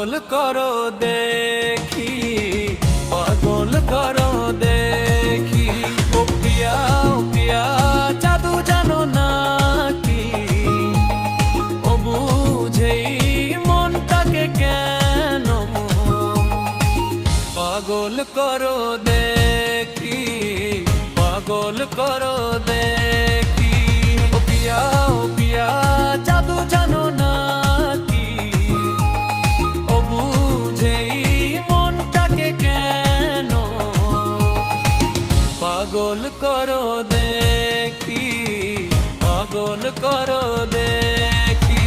পাগল করো দেখি, পাগল করো দেখি। ও পিয়া জাদু জানো না কি, ও বুঝেই মনটাকে কেন পাগল করো দেখি, পাগল করো দেখি। ও পিয়া জাদু জানো না কি, ও বুঝেই মনটাকে কেন পাগল করো দেখি, পাগল করো দেখি।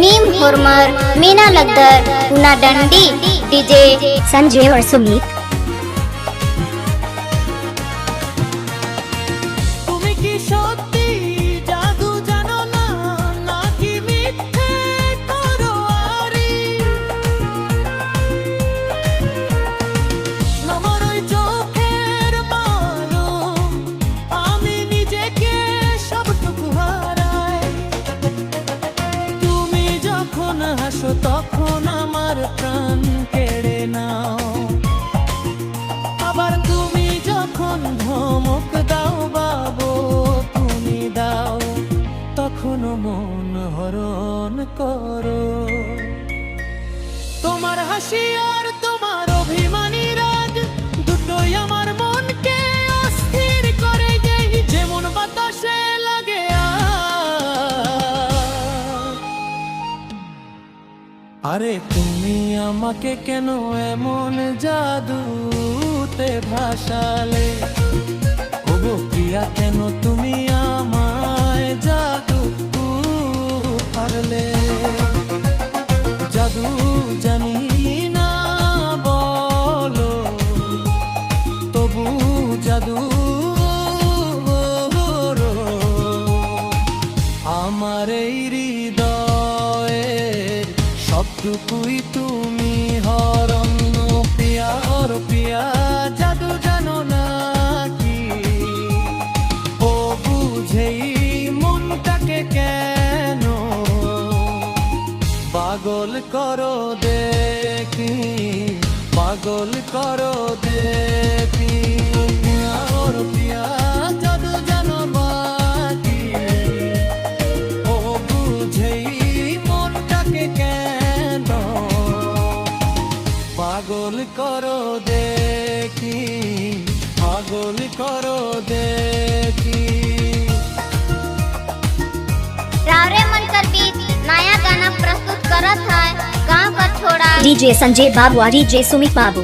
नीम हुरमर, मीना लद्दर, पूना डंडी, डीजे संजय और सुमित। তুমি কি সত্যি জাদু জানো না, নাকি মিথ্যে তরোয়ারি? আমার ওই চোখের মালুম, আমি নিজেকে সবটুকু হারাই। তুমি যখন হাসো তখন আমার প্রাণ কেড়ে নাও, আবার তুমি যখন ধমক দাও বাবু তুমি দাও, তখন মন হরণ করো। তোমার হাসি আর তোমার অভিমানী রাগ দুটোই আমার মনকে অস্থির করে দেয়, যেমন বাতাসে লাগে আরে তুমি আমাকে কেন এমন জাদুতে ভাসালে? ওগো প্রিয়া কেন তুমি আমায় জাদু পারলে? জাদু জানি না বলো, তবু জাদু আমার এই হৃদয়ের সবটুকুই তুমি হরণ। পিয়া জাদু জানো না কি, ও বুঝেই মনটাকে কেন পাগল করো দেখি, পাগল করো দেখি। পিয়া জাদু জানো না কি, ও বুঝেই মনটাকে কেন পাগল করো দেখি, পাগল করো देखी। रावरे मनकर बीच नया गाना प्रस्तुत करत है गाँव का छोड़ा डीजे संजय बाबू और डीजे सुमित बाबू।